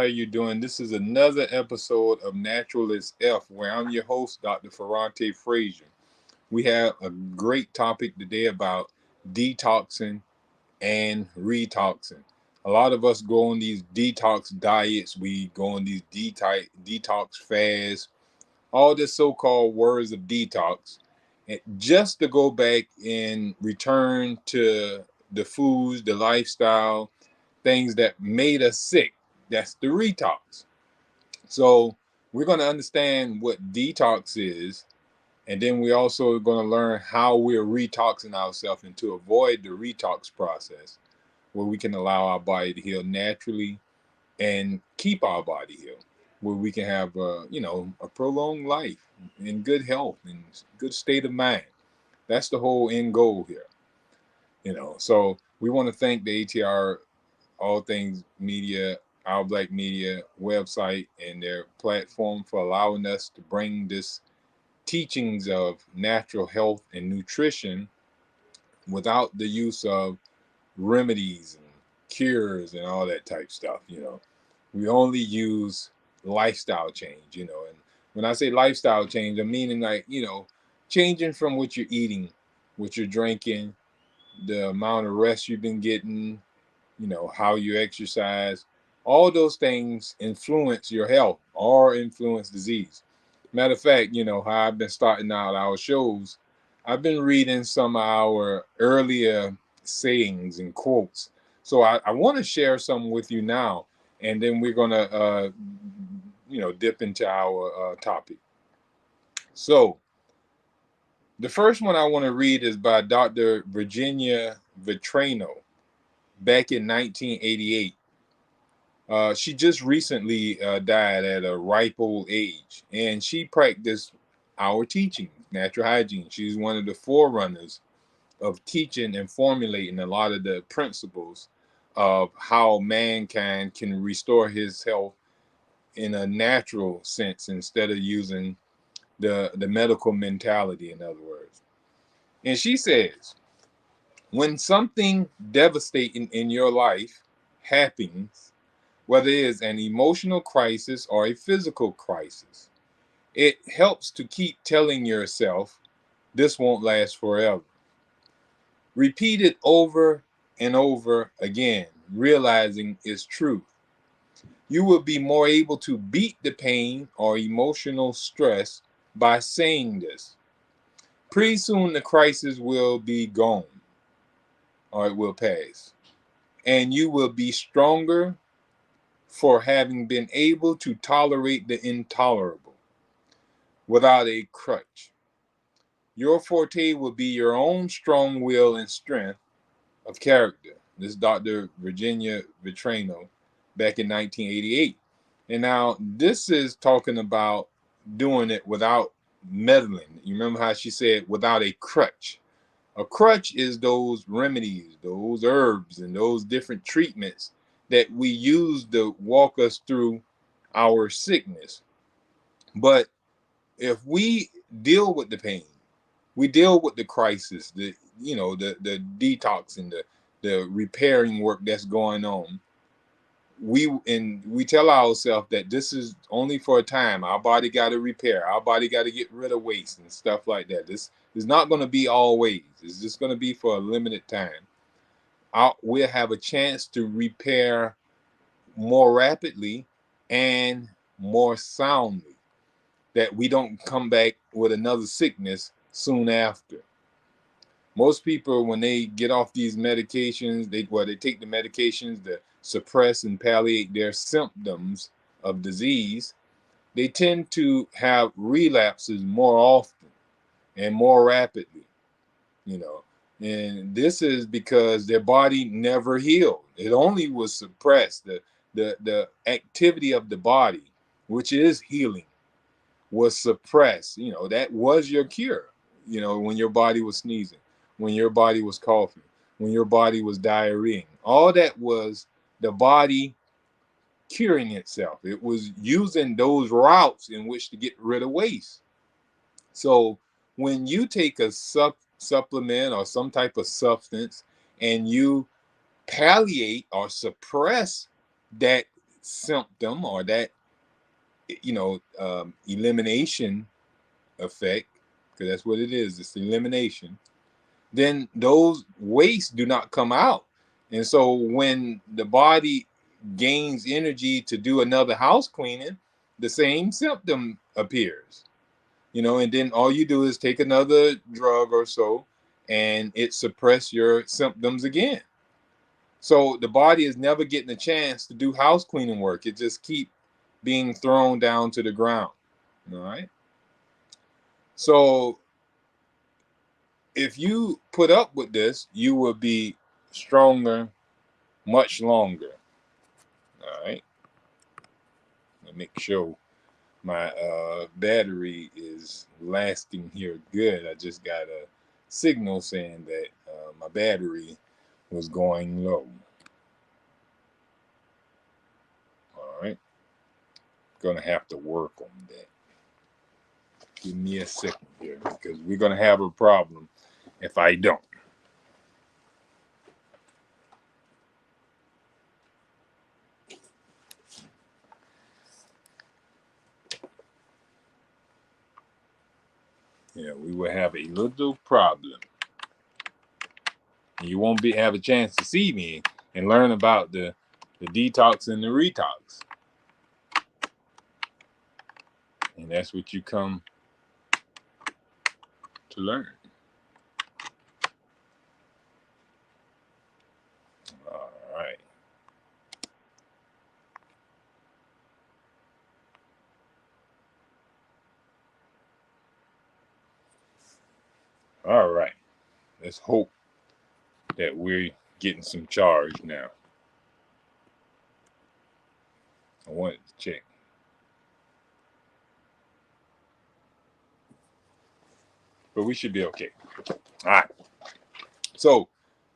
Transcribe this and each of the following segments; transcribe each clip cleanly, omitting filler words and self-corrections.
are you doing? This is another episode of Natural as F, where I'm your host, Dr. Ferrante Frazier. We have a great topic today about detoxing and retoxing. A lot of us go on these detox diets, we go on these detox fasts, all this so-called words of detox, and just to go back and return to the foods, the lifestyle, things that made us sick. That's the retox. So we're going to understand what detox is, and then we also going to learn how we're retoxing ourselves and to avoid the retox process, where we can allow our body to heal naturally and keep our body healed, where we can have a prolonged life in good health and good state of mind. That's the whole end goal here. So we want to thank the ATR All Things Media, Our Black Media website and their platform for allowing us to bring this teachings of natural health and nutrition without the use of remedies and cures and all that type stuff. We only use lifestyle change. And when I say lifestyle change, I'm meaning like, changing from what you're eating, what you're drinking, the amount of rest you've been getting, how you exercise. All those things influence your health or influence disease. Matter of fact, how I've been starting out our shows, I've been reading some of our earlier sayings and quotes. So I want to share some with you now, and then we're going to, dip into our topic. So the first one I want to read is by Dr. Virginia Vitrano back in 1988. She just recently died at a ripe old age, and she practiced our teaching, natural hygiene. She's one of the forerunners of teaching and formulating a lot of the principles of how mankind can restore his health in a natural sense instead of using the medical mentality, in other words. And she says, when something devastating in your life happens, whether it is an emotional crisis or a physical crisis, it helps to keep telling yourself this won't last forever. Repeat it over and over again, realizing its truth. You will be more able to beat the pain or emotional stress by saying this. Pretty soon the crisis will be gone or it will pass, and you will be stronger for having been able to tolerate the intolerable without a crutch. Your forte will be your own strong will and strength of character. This is Dr. Virginia Vitrano back in 1988. And now this is talking about doing it without meddling. You remember how she said without a crutch. A crutch is those remedies, those herbs, and those different treatments that we use to walk us through our sickness. But if we deal with the pain, we deal with the crisis, the detox and the repairing work that's going on. We tell ourselves that this is only for a time. Our body got to repair. Our body got to get rid of waste and stuff like that. This is not going to be always. It's just going to be for a limited time. We'll have a chance to repair more rapidly and more soundly, that we don't come back with another sickness soon after. Most people, when they get off these medications, they take the medications to suppress and palliate their symptoms of disease. They tend to have relapses more often and more rapidly, you know. And this is because their body never healed. It only was suppressed. The activity of the body, which is healing, was suppressed. That was your cure. When your body was sneezing, when your body was coughing, when your body was diarrheaing, all that was the body curing itself. It was using those routes in which to get rid of waste. So when you take a supplement or some type of substance and you palliate or suppress that symptom or that, elimination effect, because that's what it is, it's elimination, then those wastes do not come out. And so when the body gains energy to do another house cleaning, the same symptom appears, and then all you do is take another drug or so, and it suppress your symptoms again. So the body is never getting a chance to do house cleaning work. It just keep being thrown down to the ground. All right. So if you put up with this, you will be stronger much longer. All right. Let me make sure my battery is lasting here good. I just got a signal saying that my battery was going low. All right. Gonna have to work on that. Give me a second here, because we're gonna have a problem if I don't. Yeah, we will have a little problem. You won't have a chance to see me and learn about the detox and the retox. And that's what you come to learn. All right. All right. Let's hope that we're getting some charge now. I wanted to check. But we should be okay. All right. So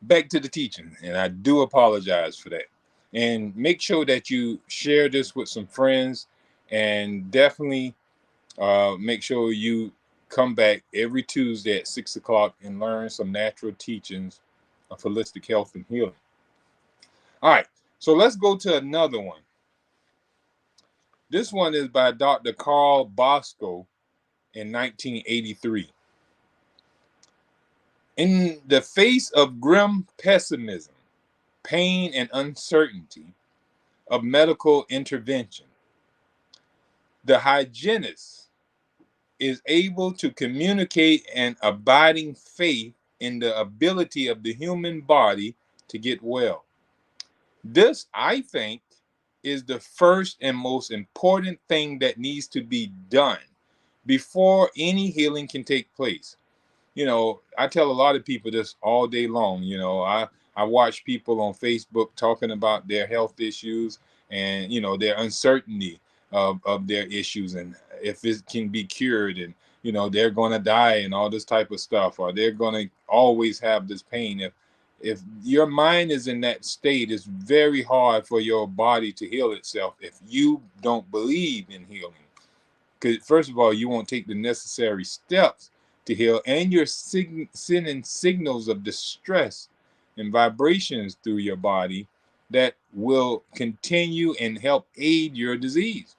back to the teaching. And I do apologize for that. And make sure that you share this with some friends, and definitely make sure you come back every Tuesday at 6 o'clock and learn some natural teachings of holistic health and healing. All right, so let's go to another one. This one is by Dr. Carl Bosco in 1983. In the face of grim pessimism, pain, and uncertainty of medical intervention, the hygienist is able to communicate an abiding faith in the ability of the human body to get well. This, I think, is the first and most important thing that needs to be done before any healing can take place. I tell a lot of people this all day long. I watch people on Facebook talking about their health issues and, their uncertainty of their issues, and if it can be cured, and, they're going to die and all this type of stuff, or they're going to always have this pain. If your mind is in that state, it's very hard for your body to heal itself if you don't believe in healing. Because first of all, you won't take the necessary steps to heal, and you're sending signals of distress and vibrations through your body that will continue and help aid your disease.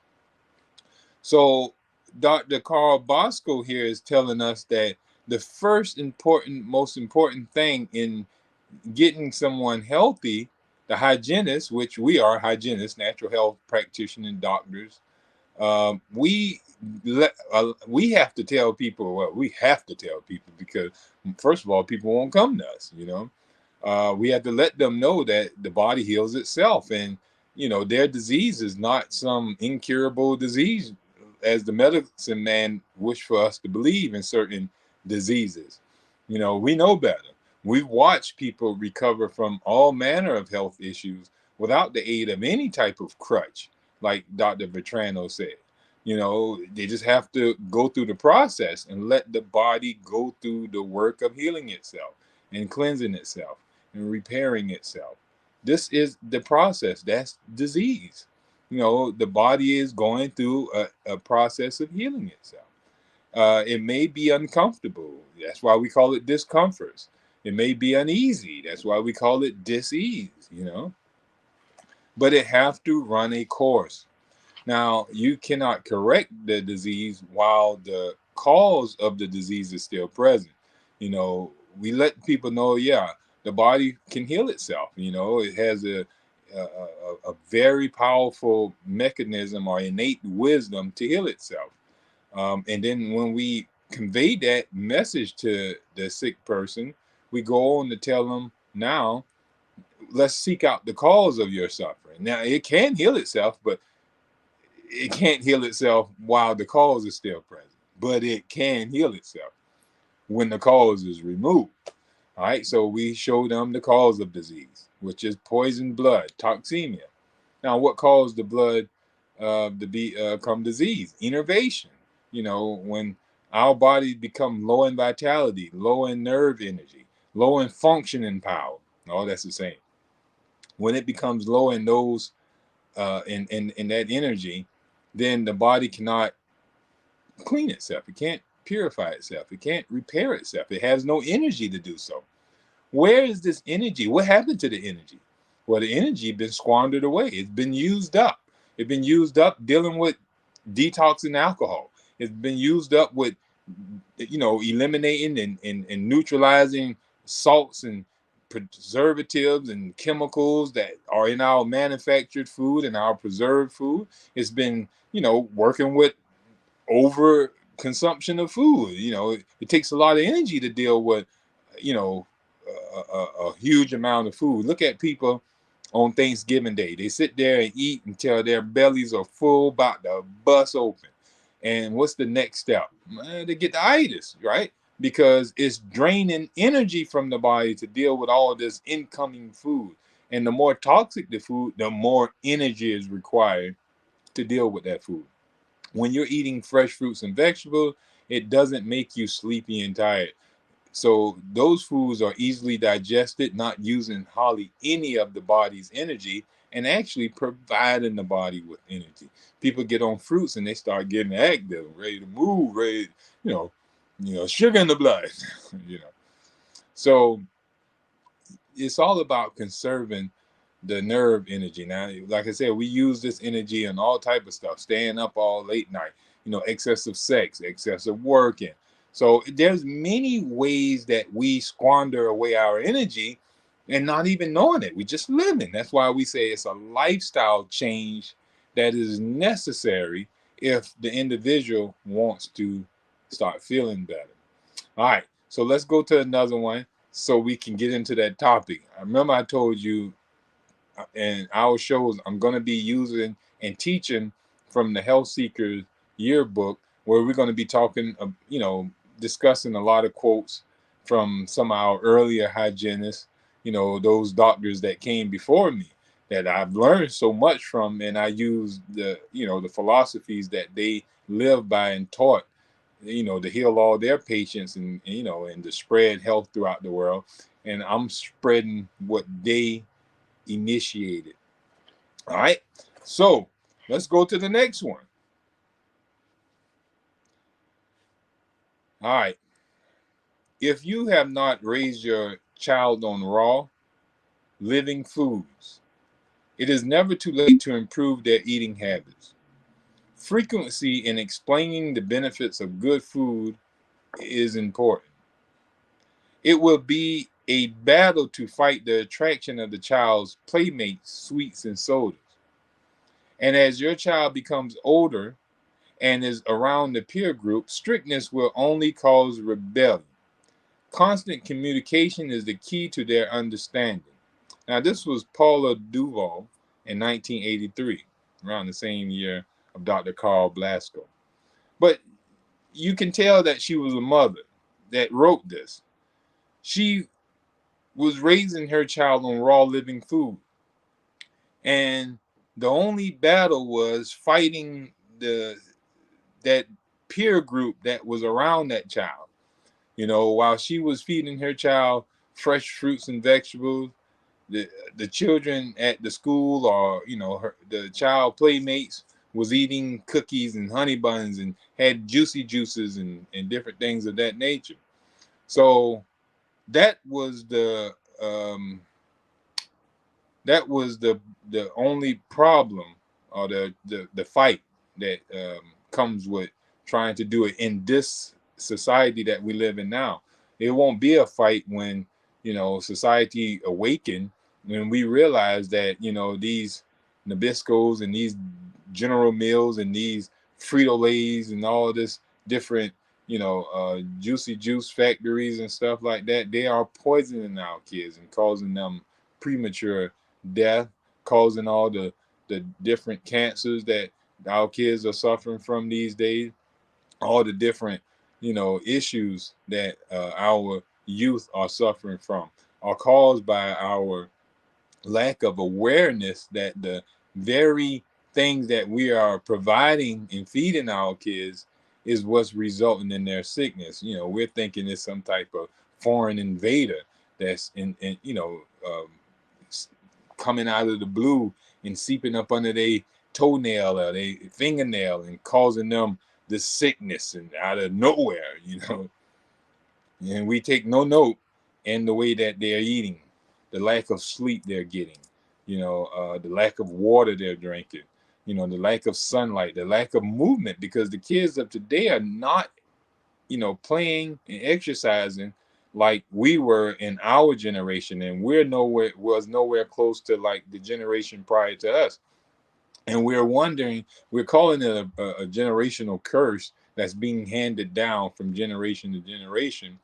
So Dr. Carl Bosco here is telling us that the most important thing in getting someone healthy, the hygienist, which we are hygienists, natural health practitioners and doctors, we have to tell people. Well, we have to tell people, because first of all, people won't come to us. We have to let them know that the body heals itself, and their disease is not some incurable disease, as the medicine man wish for us to believe in certain diseases. We know better. We've watched people recover from all manner of health issues without the aid of any type of crutch, like Dr. Vetrano said. They just have to go through the process and let the body go through the work of healing itself and cleansing itself and repairing itself. This is the process. That's disease. The body is going through a process of healing itself. It may be uncomfortable. That's why we call it discomforts. It may be uneasy. That's why we call it dis-ease. but it have to run a course. Now, you cannot correct the disease while the cause of the disease is still present. You know, we let people know, yeah, the body can heal itself. You know, it has a very powerful mechanism or innate wisdom to heal itself. And then when we convey that message to the sick person, we go on to tell them, now let's seek out the cause of your suffering. Now, it can heal itself, but it can't heal itself while the cause is still present, but it can heal itself when the cause is removed. All right, so we show them the cause of disease, which is poisoned blood, toxemia. Now, what caused the blood to become disease? Innervation. You know, when our bodies become low in vitality, low in nerve energy, low in functioning power. All that's the same. When it becomes low in those in that energy, then the body cannot clean itself. It can't purify itself. It can't repair itself. It has no energy to do so. Where is this energy? What happened to the energy? Well, the energy been squandered away. It's been used up. It's been used up dealing with detoxing alcohol. It's been used up with, eliminating and neutralizing salts and preservatives and chemicals that are in our manufactured food and our preserved food. It's been, working with over consumption of food. It takes a lot of energy to deal with, you know, a huge amount of food. Look at people on Thanksgiving Day. They sit there and eat until their bellies are full, about to bust open. And what's the next step? They get the itis, right? Because it's draining energy from the body to deal with all this incoming food. And the more toxic the food, the more energy is required to deal with that food. When you're eating fresh fruits and vegetables, it doesn't make you sleepy and tired. So those foods are easily digested, not using hardly any of the body's energy and actually providing the body with energy. People get on fruits and they start getting active, ready to move, ready, you know, sugar in the blood, you know. So it's all about conserving the nerve energy. Now, like I said, we use this energy on all type of stuff, staying up all late night, excessive sex, excessive working. So there's many ways that we squander away our energy and not even knowing it. We just living. That's why we say it's a lifestyle change that is necessary if the individual wants to start feeling better. All right, so let's go to another one so we can get into that topic. I remember I told you in our shows, I'm going to be using and teaching from the Health Seekers yearbook, where we're going to be talking, discussing a lot of quotes from some of our earlier hygienists, those doctors that came before me that I've learned so much from, and I use the philosophies that they live by and taught, to heal all their patients and to spread health throughout the world. And I'm spreading what they initiated. All right. So let's go to the next one. All right. If you have not raised your child on raw, living foods, it is never too late to improve their eating habits. Frequency in explaining the benefits of good food is important. It will be a battle to fight the attraction of the child's playmates, sweets, and sodas. And as your child becomes older and is around the peer group, strictness will only cause rebellion. Constant communication is the key to their understanding. Now, this was Paula Duvall in 1983, around the same year of Dr. Carl Blasco. But you can tell that she was a mother that wrote this. She was raising her child on raw living food. And the only battle was fighting that peer group that was around that child. While she was feeding her child fresh fruits and vegetables, the children at the school or the child playmates was eating cookies and honey buns and had juicy juices and different things of that nature. So that was that was the only problem, or the fight that comes with trying to do it in this society that we live in now. It won't be a fight when, society awaken, when we realize that, these Nabiscos and these General Mills and these Frito Lays and all this different, juicy juice factories and stuff like that, they are poisoning our kids and causing them premature death, causing all the different cancers that our kids are suffering from these days, all the different, issues that our youth are suffering from are caused by our lack of awareness that the very things that we are providing and feeding our kids is what's resulting in their sickness. We're thinking it's some type of foreign invader that's coming out of the blue and seeping up under their toenail or their fingernail and causing them the sickness and out of nowhere. And we take no note in the way that they're eating, the lack of sleep they're getting, the lack of water they're drinking, the lack of sunlight, the lack of movement, because the kids of today are not, playing and exercising like we were in our generation, and was nowhere close to like the generation prior to us. And we're wondering, we're calling it a generational curse that's being handed down from generation to generation.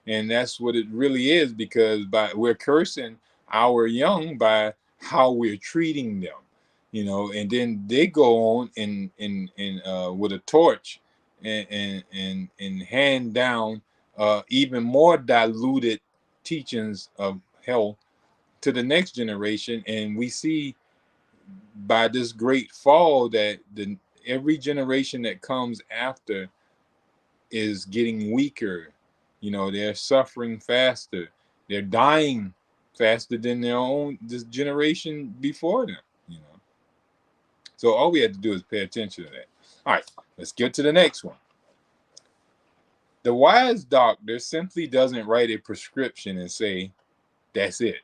And that's what it really is, because we're cursing our young by how we're treating them, and then they go on and with a torch and hand down even more diluted teachings of health to the next generation. And we see by this great fall that every generation that comes after is getting weaker. They're suffering faster. They're dying faster than this generation before them. You know. So all we have to do is pay attention to that. All right, let's get to the next one. The wise doctor simply doesn't write a prescription and say, that's it.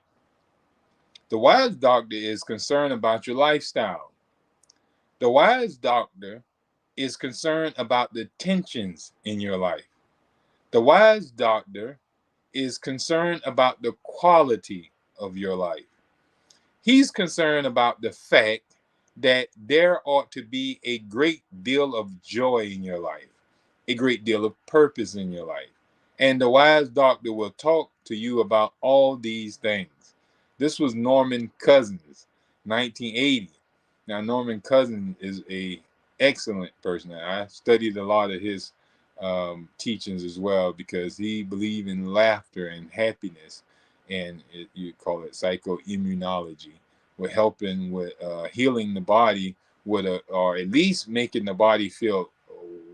The wise doctor is concerned about your lifestyle. The wise doctor is concerned about the tensions in your life. The wise doctor is concerned about the quality of your life. He's concerned about the fact that there ought to be a great deal of joy in your life, a great deal of purpose in your life. And the wise doctor will talk to you about all these things. This was Norman Cousins, 1980. Now, Norman Cousins is a excellent person. I studied a lot of his teachings as well, because he believed in laughter and happiness, and you call it psychoimmunology. We're helping with healing the body or at least making the body feel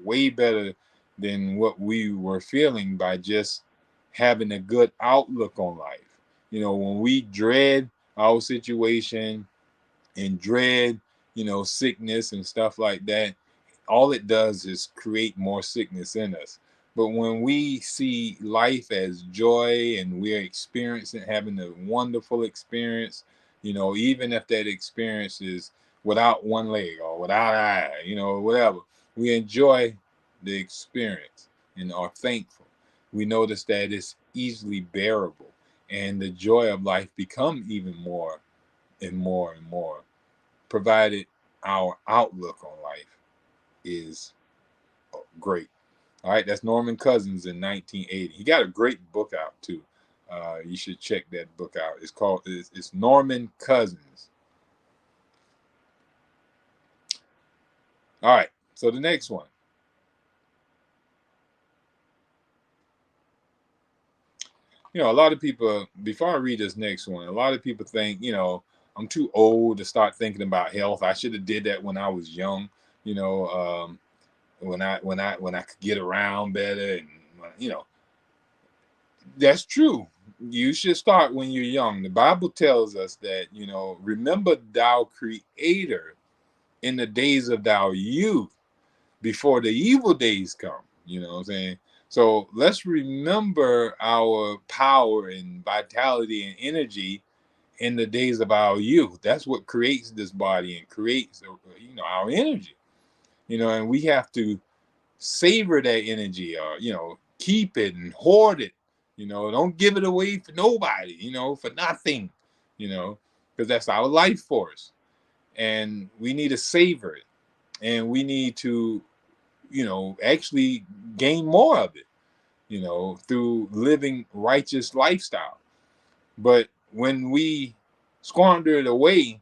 way better than what we were feeling by just having a good outlook on life. When we dread our situation and dread, sickness and stuff like that, all it does is create more sickness in us. But when we see life as joy and we're experiencing, having a wonderful experience, even if that experience is without one leg or without eye, whatever, we enjoy the experience and are thankful. We notice that it's easily bearable, and the joy of life become even more and more and more, provided our outlook on life is great. All right, that's Norman Cousins in 1980. He got a great book out too. You should check that book out. It's Norman Cousins. All right, so the next one. A lot of people, before I read this next one, a lot of people think, I'm too old to start thinking about health. I should have did that when I was young. When I could get around better, and that's true. You should start when you're young. The Bible tells us that, remember thou creator in the days of thou youth, before the evil days come. You know what I'm saying? So let's remember our power and vitality and energy in the days of our youth. That's what creates this body and creates, our energy. And we have to savor that energy, or keep it and hoard it. Don't give it away for nobody. For nothing. Because that's our life force, and we need to savor it, and we need to actually gain more of it, through living righteous lifestyle. But when we squander it away,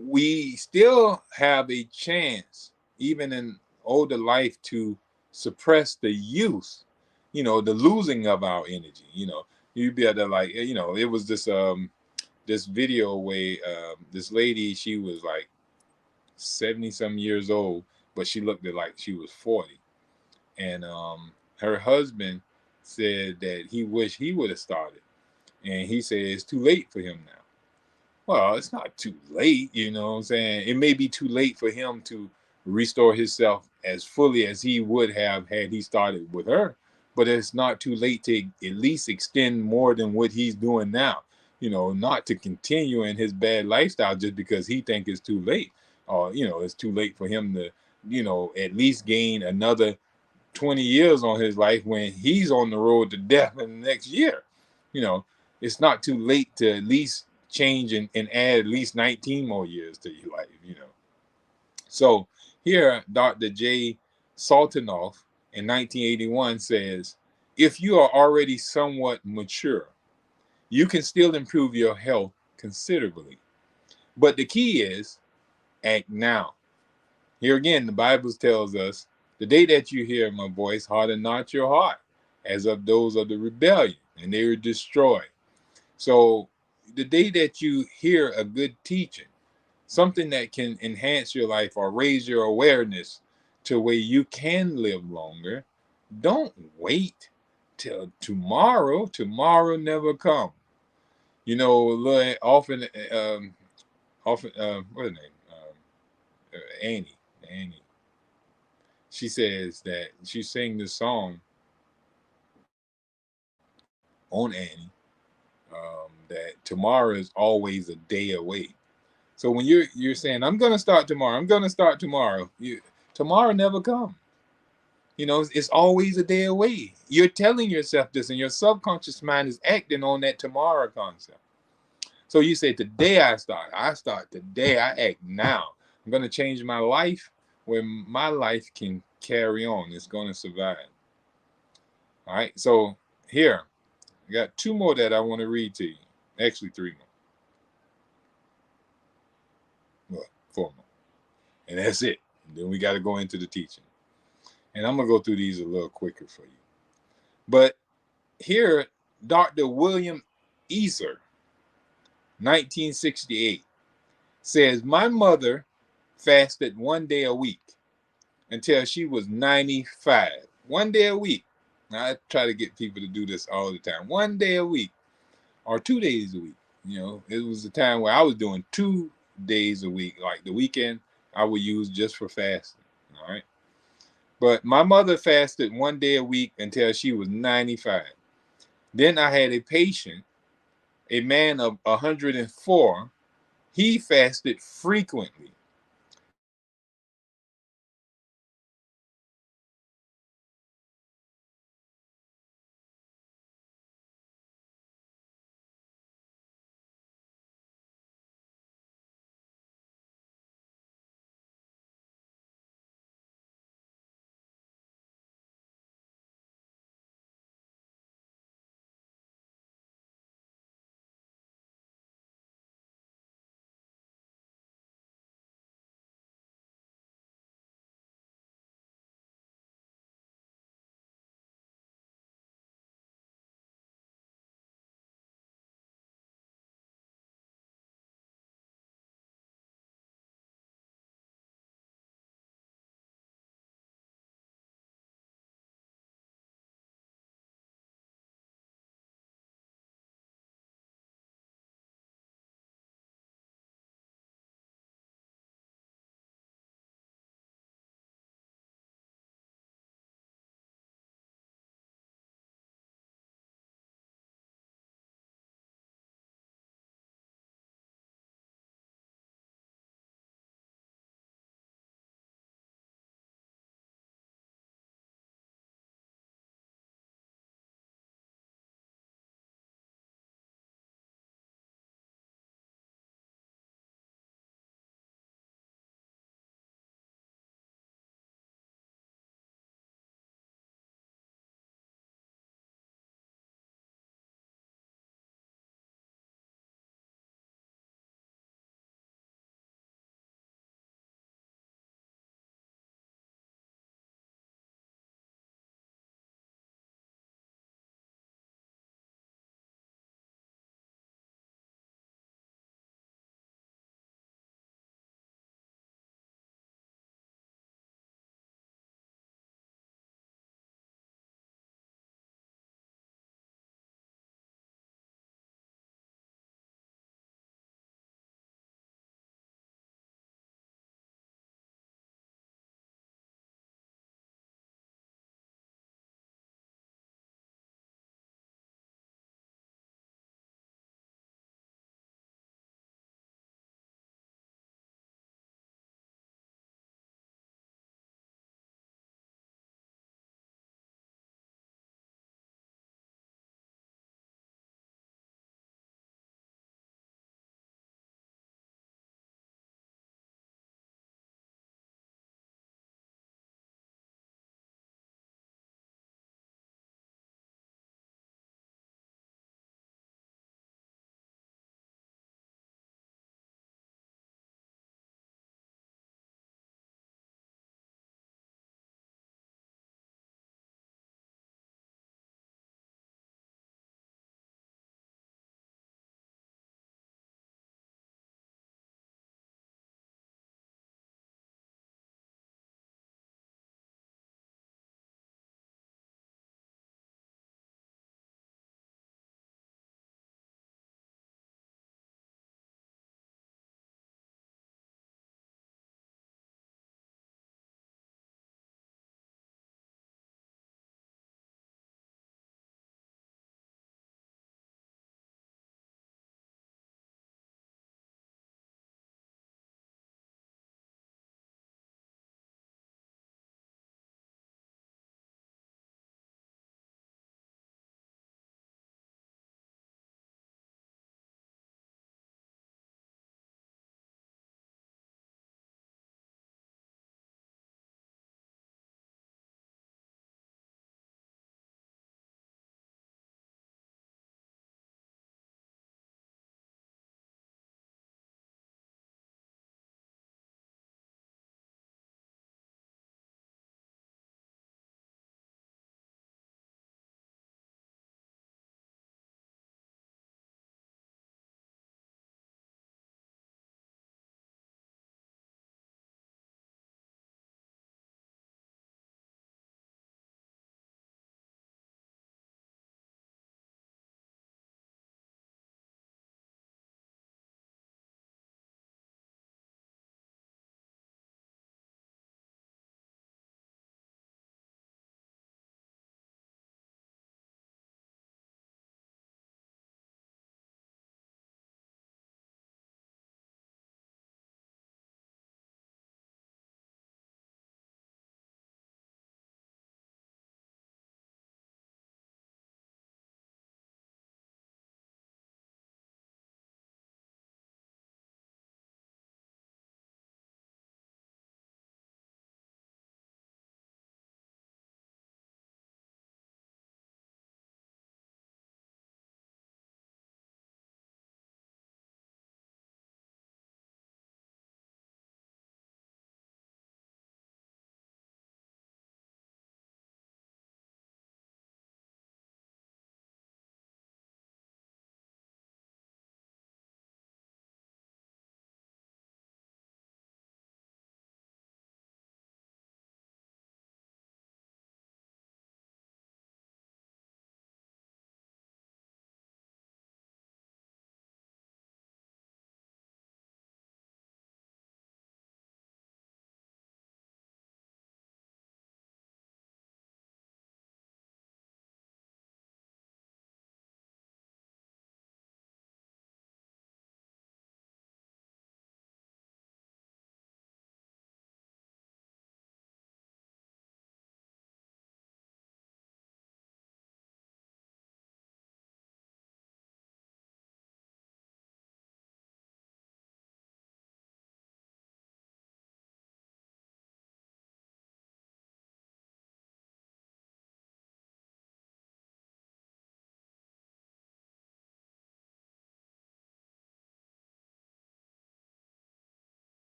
we still have a chance, even in older life, to suppress the use, the losing of our energy. You'd be able to, like, it was this video where this lady, she was like 70 some years old, but she looked like she was 40. And her husband said that he wished he would have started. And he said it's too late for him now. Well, it's not too late, you know what I'm saying? It may be too late for him to restore himself as fully as he would have had he started with her. But it's not too late to at least extend more than what he's doing now. Not to continue in his bad lifestyle just because he think it's too late. Or, it's too late for him to, at least gain another 20 years on his life when he's on the road to death in the next year. You know, it's not too late to at least change and add at least 19 more years to your life. So here, Dr. J. Saltinoff in 1981 says, if you are already somewhat mature, you can still improve your health considerably. But the key is act now. Here again, the Bible tells us, the day that you hear my voice, harden not your heart, as of those of the rebellion, and they were destroyed. So the day that you hear a good teaching, something that can enhance your life or raise your awareness to where you can live longer, don't wait till tomorrow. Tomorrow never come. Often, what's her name? Annie. She says that she sang this song on Annie, that tomorrow is always a day away. So when you're saying, I'm gonna start tomorrow, tomorrow never comes. It's always a day away. You're telling yourself this, and your subconscious mind is acting on that tomorrow concept. So you say, today I start today, I act now. I'm gonna change my life where my life can carry on. It's gonna survive. All right. So here, I got two more that I want to read to you. Actually, three more. Well, four more. And that's it. And then we got to go into the teaching. And I'm going to go through these a little quicker for you. But here, Dr. William Easer, 1968, says, my mother fasted 1 day a week until she was 95. 1 day a week. Now, I try to get people to do this all the time. 1 day a week or 2 days a week. It was a time where I was doing 2 days a week. Like the weekend, I would use just for fasting. All right. But my mother fasted 1 day a week until she was 95. Then I had a patient, a man of 104. He fasted frequently